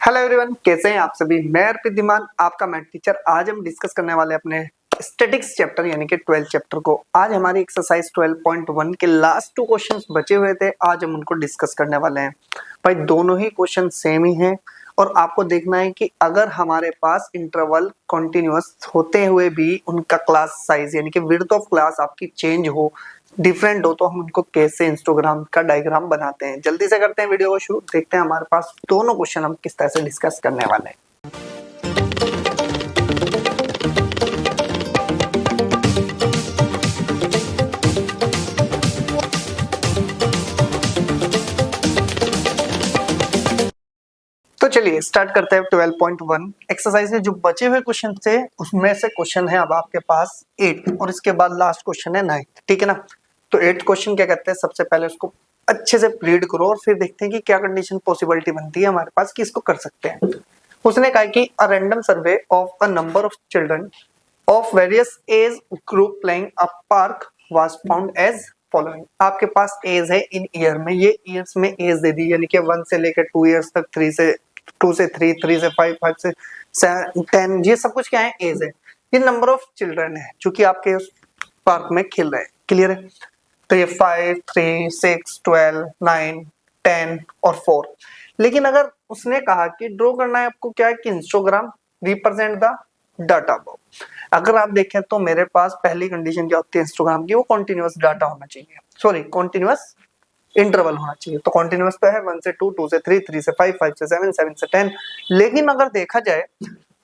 Hello everyone, कैसे हैं आप सभी। मैं अर्पित धीमान, आपका मैथ टीचर। आज हम डिस्कस करने वाले हैं अपने स्टैटिक्स चैप्टर यानी कि 12 चैप्टर को। आज हमारी एक्सरसाइज 12.1 के लास्ट 2 क्वेश्चंस बचे हुए थे, आज हम उनको डिस्कस करने वाले हैं। भाई दोनों ही क्वेश्चन सेम ही हैं और आपको देखना है कि अगर हमारे पास इंटरवल कंटिन्यूअस होते हुए भी उनका क्लास साइज यानी कि विड्थ ऑफ क्लास आपकी चेंज हो, डिफरेंट हो, तो हम उनको कैसे हिस्टोग्राम का डायग्राम बनाते हैं। जल्दी से करते हैं वीडियो को शुरू। देखते हैं हमारे पास दोनों क्वेश्चन हम किस तरह से डिस्कस करने वाले हैं। तो चलिए स्टार्ट करते हैं 12.1 एक्सरसाइज में जो बचे हुए क्वेश्चन थे उसमें से क्वेश्चन है अब आपके पास 8 और इसके बाद लास्ट क्वेश्चन है 9। ठीक है ना। तो 8 क्वेश्चन क्या कहते हैं, सबसे पहले उसको अच्छे से रीड करो और फिर देखते हैं कि क्या कंडीशन पॉसिबिलिटी बनती है हमारे पास कि इसको कर सकते हैं। उसने कहा कि a random survey of a number of children of various age group playing a park was found as following. आपके पास एज है इन ईयर में, ये ईयर्स में एज दे दी यानी कि 1 से लेकर 2 ईयर्स तक, 2 से 3, 3 से 5, 5 से 10, ये सब कुछ क्या है, एज है। ये नंबर ऑफ चिल्ड्रन है जो कि आपके उस पार्क में खेल रहे हैं। क्लियर है। तो ये 5, 3, 6, 12, 9, 10 और 4। लेकिन अगर उसने कहा कि ड्रॉ करना है आपको क्या है कि histogram represent the data above. अगर आप देखें तो मेरे पास पहली कंडीशन क्या होती है हिस्टोग्राम की, वो कॉन्टिन्यूअस डाटा होना चाहिए, सॉरी कॉन्टिन्यूअस इंटरवल होना चाहिए। तो कॉन्टिन्यूअस तो है 1 से 2, 2 से 3, 3 से 5, 5 से 7, 7 से 10। लेकिन अगर देखा जाए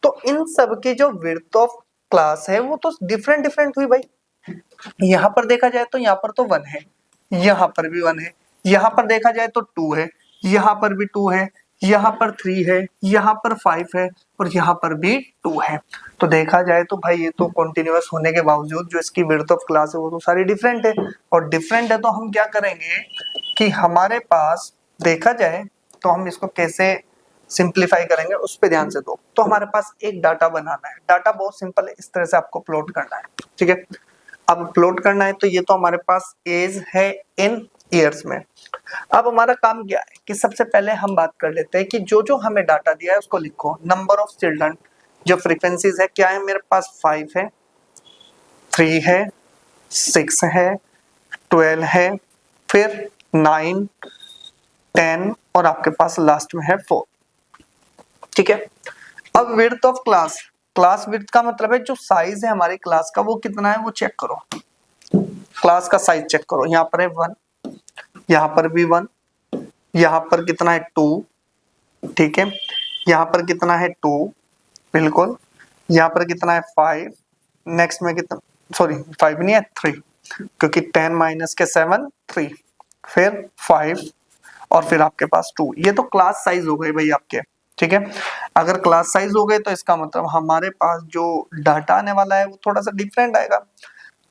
तो इन सब की जो विड्थ ऑफ क्लास है वो तो डिफरेंट डिफरेंट हुई भाई। यहाँ पर देखा जाए तो यहाँ पर तो 1 है, यहाँ पर भी 1 है, यहाँ पर देखा जाए तो 2 है, यहाँ पर भी 2 है, यहाँ पर 3 है, यहाँ पर 5 है और यहाँ पर भी 2 है। तो देखा जाए तो भाई ये तो कॉन्टिन्यूअस होने के बावजूद जो इसकी विड्थ ऑफ क्लास है वो तो सारी डिफरेंट है। और डिफरेंट है तो हम क्या करेंगे कि हमारे पास देखा जाए तो हम इसको कैसे सिंप्लीफाई करेंगे उस पर ध्यान से दो। तो हमारे पास एक डाटा बनाना है, डाटा बहुत सिंपल है, इस तरह से आपको प्लॉट करना है। ठीक है। अब प्लॉट करना है तो ये तो हमारे पास एज है इन ईयर्स में। अब हमारा काम क्या है कि सबसे पहले हम बात कर लेते हैं कि जो जो हमें डाटा दिया है उसको लिखो। नंबर ऑफ चिल्ड्रन, जो फ्रीक्वेंसीज है क्या है मेरे पास, 5 है, 3 है, 6 है, 12 है, फिर 9, 10 और आपके पास लास्ट में है 4। ठीक है। अब width of class, class width का मतलब है जो साइज है हमारी क्लास का वो कितना है वो चेक करो। क्लास का साइज चेक करो, यहाँ पर है 1, यहाँ पर भी 1, यहाँ पर कितना है 2, ठीक है, यहाँ पर कितना है 2, बिल्कुल, यहाँ पर कितना है 5, नेक्स्ट में कितना, सॉरी 5 नहीं है 3, क्योंकि 10 माइनस के 7, 3, फिर 5 और फिर आपके पास 2। ये तो क्लास साइज हो गई भाई आपके। ठीक है। अगर क्लास साइज हो गए तो इसका मतलब हमारे पास जो डाटा आने वाला है वो थोड़ा सा डिफरेंट आएगा।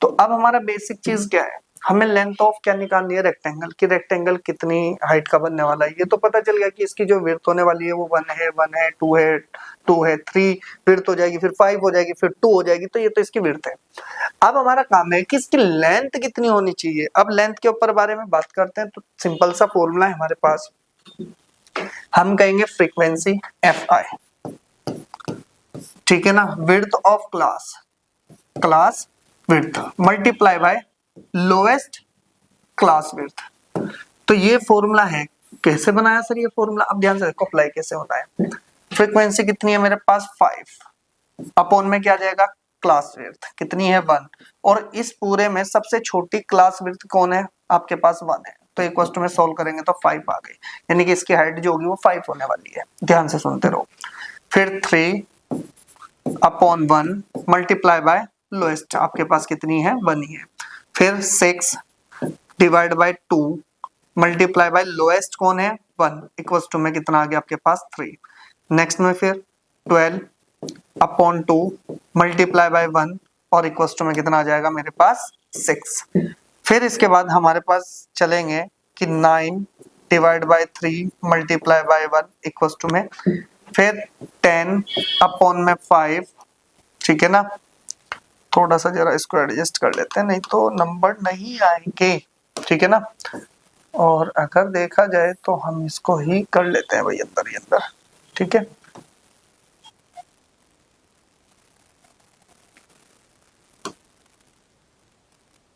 तो अब हमारा बेसिक चीज क्या है, हमें लेंथ ऑफ क्या निकालनी है, रेक्टेंगल की। रेक्टेंगल कितनी हाइट का बनने वाला है ये तो पता चल गया कि इसकी जो विड्थ होने वाली है वो 1 है, 1 है, 2 है, 2 है, 3 विड्थ हो जाएगी, फिर 5 हो जाएगी, फिर 2 हो जाएगी। तो ये तो इसकी विड्थ है। अब हमारा काम है कि इसकी लेंथ कितनी होनी चाहिए। अब लेंथ के ऊपर बारे में बात करते हैं तो सिंपल सा फॉर्मूला है हमारे पास, हम कहेंगे फ्रीक्वेंसी Fi। ठीक है ना। Width of class, class width multiply by lowest class width. तो ये फॉर्मूला है। कैसे बनाया सर ये फॉर्मूला, अब ध्यान से देखो अप्लाई कैसे होता है। फ्रीक्वेंसी कितनी है मेरे पास 5, अपॉन में क्या आ जाएगा, क्लास विड्थ कितनी है 1, और इस पूरे में सबसे छोटी क्लास विड्थ कौन है, आपके पास 1 है। तो एक क्वेश्चन में सॉल्व करेंगे तो 5 आ गई, यानी कि इसकी हाइट जो होगी वो 5 होने वाली है। ध्यान से सुनते रहो। फिर 3 अपॉन 1 मल्टीप्लाई बाय लोएस्ट, आपके पास कितनी है 1 ही है। फिर 6 divide by 2 multiply by lowest कौन है 1, इक्वल्स टू में कितना आ गया आपके पास 3। नेक्स्ट में फिर 12 अपॉन 2 मल्टीप्लाई बाय 1 और इक्वल्स टू में कितना आ जाएगा मेरे पास 6। फिर इसके बाद हमारे पास चलेंगे कि 9 divide by 3 multiply by 1 equals to में फिर 10 अपॉन में 5। ठीक है ना। थोड़ा सा जरा इसको एडजस्ट कर लेते हैं नहीं तो नंबर नहीं आएंगे। ठीक है ना। और अगर देखा जाए तो हम इसको ही कर लेते हैं भाई अंदर ही अंदर। ठीक है,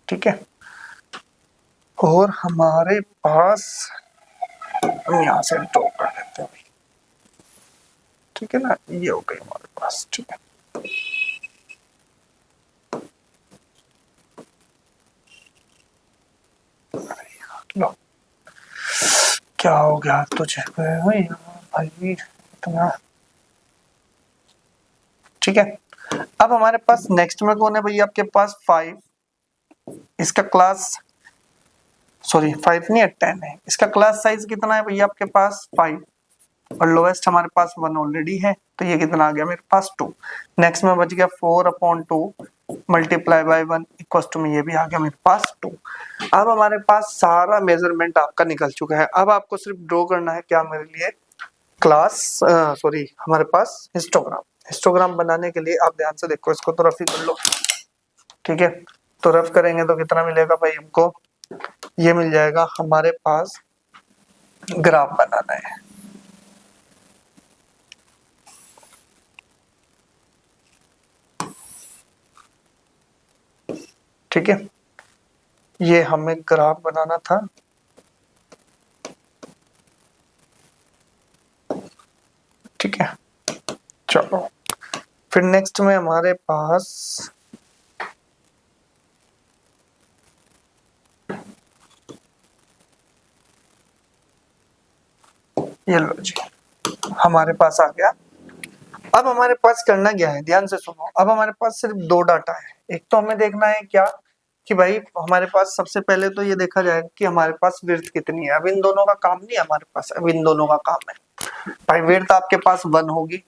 ठीक है। और हमारे पास, हम यहाँ से ड्रॉ कर देते हैं, ठीक है ना, ये हो गई हमारे पास, ठीक है। लो, क्या हो गया तुझे भाई इतना, ठीक है। अब हमारे पास नेक्स्ट में कौन है भैया, आपके पास 5, इसका क्लास, सॉरी 5 नहीं है 10 है, इसका क्लास साइज कितना है भैया आपके पास 5, और लोएस्ट हमारे पास 1 ऑलरेडी है, तो ये कितना आ गया मेरे पास 2। नेक्स्ट में बच गया 4/2 मल्टीप्लाई बाय 1 इक्वल टू में ये भी आ गया मेरे पास 2। अब हमारे पास सारा मेजरमेंट आपका निकल चुका है। अब आपको सिर्फ ड्रॉ करना है क्या मेरे लिए, क्लास सॉरी हमारे पास हिस्टोग्राम। हिस्टोग्राम बनाने के लिए आप ध्यान से देखो, इसको तो रफ ही कर लो, ठीक है। तो रफ करेंगे तो कितना मिलेगा भाई हमको, ये मिल जाएगा, हमारे पास ग्राफ बनाना है, ठीक है। ये हमें ग्राफ बनाना था, ठीक है। चलो फिर नेक्स्ट में हमारे पास ये लो जी, हमारे पास आ गया। अब हमारे पास करना क्या है, ध्यान से सुनो। अब हमारे पास सिर्फ 2 डाटा है। एक तो हमें देखना है क्या कि भाई हमारे पास सबसे पहले तो ये देखा जाएगा कि हमारे पास विड्थ कितनी है। अब इन दोनों का काम नहीं है हमारे पास, अब इन दोनों का काम है भाई, विड्थ आपके पास 1 होगी,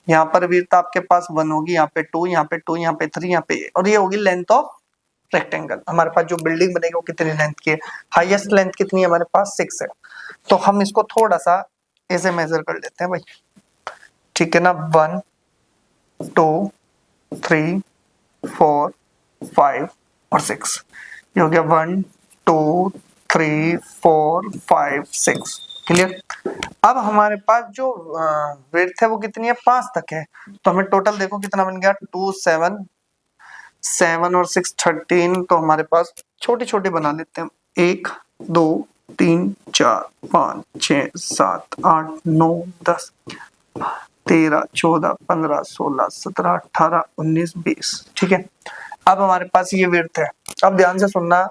यहाँ पर विड्थ आपके पास 1 होगी, यहाँ पे 2, यहाँ पे 2, यहाँ पे 3, यहाँ पे, और ये होगी लेंथ ऑफ रेक्टेंगल। हमारे पास जो बिल्डिंग बनेगी वो कितनी लेंथ की है, हाईएस्ट लेंथ कितनी है हमारे पास 6 है। तो हम इसको थोड़ा सा ऐसे मेजर कर लेते हैं भाई, ठीक है ना। 1 2 3 4 5 और 6, ये हो गया 1 2 3 4 5 6, क्लियर। अब हमारे पास जो विड्थ है वो कितनी है, 5 तक है। तो हमें टोटल देखो कितना बन गया, 2 7 7 और 6 13। तो हमारे पास छोटे छोटे बना लेते हैं, 1 2 3 4 5 6 7 8 9 10 13 14 15 16 17 18 19 20, ठीक है। अब हमारे पास ये विड्थ है। अब ध्यान से सुनना,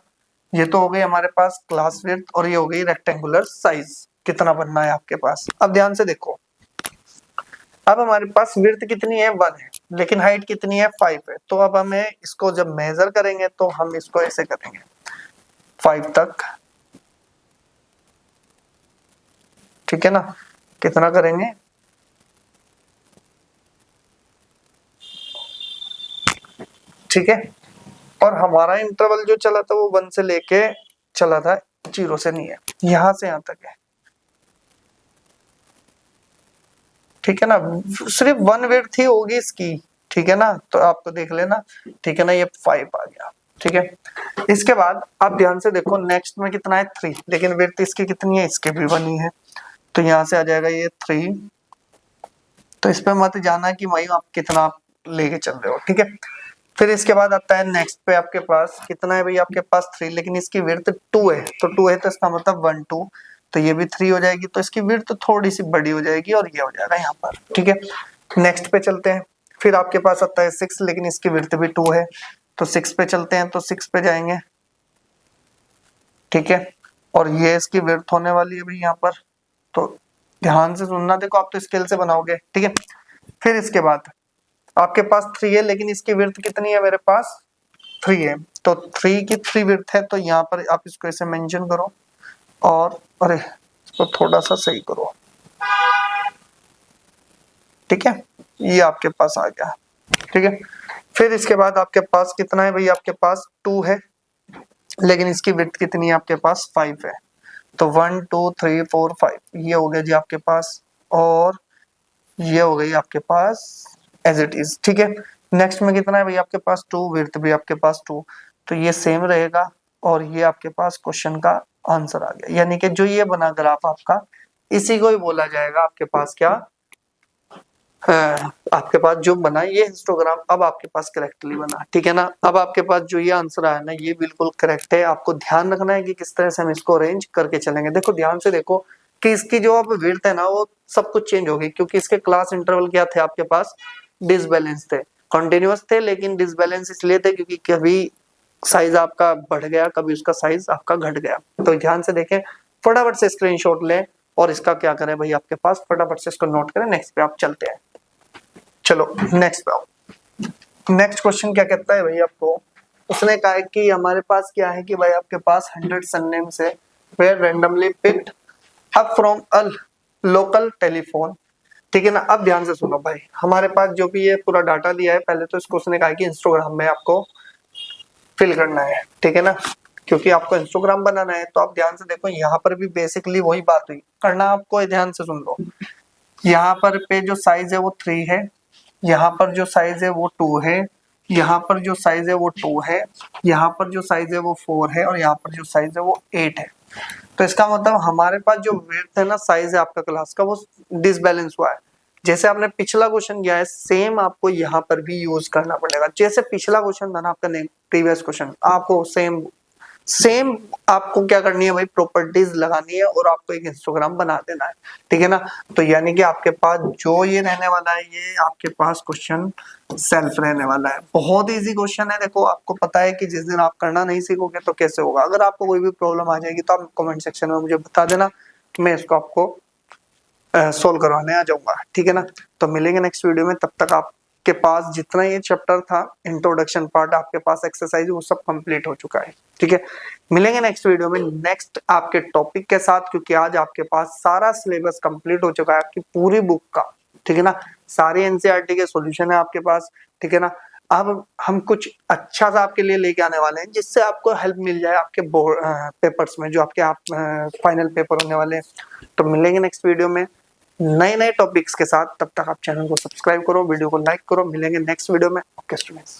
ये तो हो गई हमारे पास क्लास विड्थ और ये हो गई रेक्टेंगुलर साइज कितना बनना है आपके पास। अब ध्यान से देखो, अब हमारे पास विड्थ कितनी है 1 है, लेकिन हाइट कितनी है 5 है। तो अब हमें इसको जब मेजर करेंगे तो हम इसको ऐसे करेंगे 5 तक, ठीक है ना। कितना करेंगे, ठीक है। और हमारा इंटरवल जो चला था वो 1 से लेके चला था, 0 से नहीं है, यहां से यहां तक है, ठीक है ना। सिर्फ 1 विड्थ ही होगी इसकी, ठीक है ना। तो आपको देख लेना, ठीक है ना, ये 5 आ गया, ठीक है। इसके बाद आप ध्यान से देखो, नेक्स्ट में कितना है 3, लेकिन विड्थ इसकी कितनी है, इसके भी 1 ही है, तो यहाँ से आ जाएगा ये 3। तो इस पे मत जाना कि भाई आप कितना लेके चल रहे हो, ठीक है। फिर इसके बाद आता है नेक्स्ट पे, आपके पास कितना है भाई, आपके पास 3, लेकिन इसकी विड्थ 2 है। तो 2 है तो इसका मतलब 1 2, तो ये भी 3 हो जाएगी, तो इसकी विड्थ थोड़ी सी बड़ी हो जाएगी और ये हो जाएगा यहाँ पर, ठीक है। नेक्स्ट पे चलते हैं। फिर आपके पास आता है 6, लेकिन इसकी विड्थ भी 2 है, तो 6 पे चलते हैं, तो 6 पे जाएंगे, ठीक है। और ये इसकी विड्थ होने वाली है भाई यहाँ पर, तो ध्यान से सुनना, देखो आप तो स्केल से बनाओगे, ठीक है। फिर इसके बाद आपके पास 3 है, लेकिन इसकी विड्थ कितनी है मेरे पास 3 है, तो 3 की 3 विड्थ है, तो यहाँ पर आप इसको ऐसे मेंशन करो, और अरे इसको थोड़ा सा सही करो, ठीक है। ये आपके पास आ गया, ठीक है। फिर इसके बाद आपके पास कितना है भाई, आपके पास 2 है, लेकिन इसकी विड्थ कितनी है आपके पास 5 है, तो 1 2 3 4 5 ये हो गया जी आपके पास, और ये हो गई आपके पास एज इट इज, ठीक है। नेक्स्ट में कितना है भाई आपके पास 2, विड्थ भी आपके पास 2, तो ये सेम रहेगा, और ये आपके पास क्वेश्चन का आंसर आ गया। यानी कि जो ये बना ग्राफ आपका, इसी को ही बोला जाएगा आपके पास क्या, आपके पास जो बना ये हिस्टोग्राम अब आपके पास करेक्टली बना, ठीक है ना। अब आपके पास जो ये आंसर आया ना ये बिल्कुल करेक्ट है। आपको ध्यान रखना है कि किस तरह से हम इसको अरेंज करके चलेंगे। देखो ध्यान से देखो कि इसकी जो अब विड्थ है ना वो सब कुछ चेंज हो गई, क्योंकि इसके क्लास इंटरवल क्या थे आपके पास, डिसबैलेंस थे। कंटिन्यूअस थे लेकिन डिसबैलेंस इसलिए थे क्योंकि कभी साइज आपका बढ़ गया, कभी उसका साइज आपका घट गया। तो ध्यान से देखें, फटाफट से स्क्रीनशॉट लें और इसका क्या करें भाई, आपके पास फटाफट से इसको नोट करें। नेक्स्ट पे आप चलते हैं। चलो नेक्स्ट पे आओ। नेक्स्ट क्वेश्चन क्या कहता है भाई आपको, उसने कहा है कि हमारे पास क्या है कि भाई आपके पास 100 सरनेम्स है were randomly picked up from a local telephone, ठीक है ना। अब ध्यान से सुनो भाई, हमारे पास जो भी ये पूरा डाटा दिया है, पहले तो इसको उसने कहा है कि इंस्टाग्राम में आपको फिल करना है, ठीक है ना, क्योंकि आपको इंस्टाग्राम बनाना है। तो आप ध्यान से देखो, यहाँ पर भी बेसिकली वही बात हुई करना आपको, ध्यान से सुन लो। यहाँ पर पे जो साइज है वो 3 है, यहाँ पर जो साइज है वो 2 है, यहाँ पर जो साइज है वो 2 है, यहाँ पर जो साइज है वो 4 है और यहाँ पर जो साइज है वो 8 है। तो इसका मतलब हमारे पास जो विड्थ है ना, साइज है आपका क्लास का, वो डिसबैलेंस हुआ है। जैसे आपने पिछला क्वेश्चन किया है सेम आपको यहाँ पर भी यूज करना पड़ेगा। जैसे पिछला क्वेश्चन था ना आपका प्रीवियस क्वेश्चन, आपको सेम सेम आपको क्या करनी है भाई, प्रॉपर्टीज लगानी है और आपको एक हिस्टोग्राम बना देना है, ठीक है ना। तो यानी कि आपके पास जो ये रहने वाला है, ये आपके पास क्वेश्चन सेल्फ रहने वाला है। बहुत इजी क्वेश्चन है। देखो आपको पता है कि जिस दिन आप करना नहीं सीखोगे तो कैसे होगा। अगर आपको कोई भी प्रॉब्लम आ जाएगी तो आप कमेंट सेक्शन में मुझे बता देना, तो मैं इसको आपको सोल्व करवाने आ जाऊंगा, ठीक है ना। तो मिलेंगे नेक्स्ट वीडियो में, तब तक आपके पास जितना ये चैप्टर था इंट्रोडक्शन पार्ट, आपके पास एक्सरसाइज वो सब कंप्लीट हो चुका है, ठीक है। मिलेंगे नेक्स्ट वीडियो में नेक्स्ट आपके टॉपिक के साथ, क्योंकि आज आपके पास सारा सिलेबस कंप्लीट हो चुका है आपकी पूरी बुक का, ठीक है ना। सारी एनसीईआरटी के सॉल्यूशन है आपके पास, ठीक है ना। अब हम कुछ अच्छा सा आपके लिए लेके आने वाले हैं जिससे आपको हेल्प मिल जाए आपके पेपर्स में, जो आपके फाइनल पेपर होने वाले हैं। तो मिलेंगे नेक्स्ट वीडियो में नए नए टॉपिक्स के साथ। तब तक आप चैनल को सब्सक्राइब करो, वीडियो को लाइक करो। मिलेंगे नेक्स्ट वीडियो में। Okay students.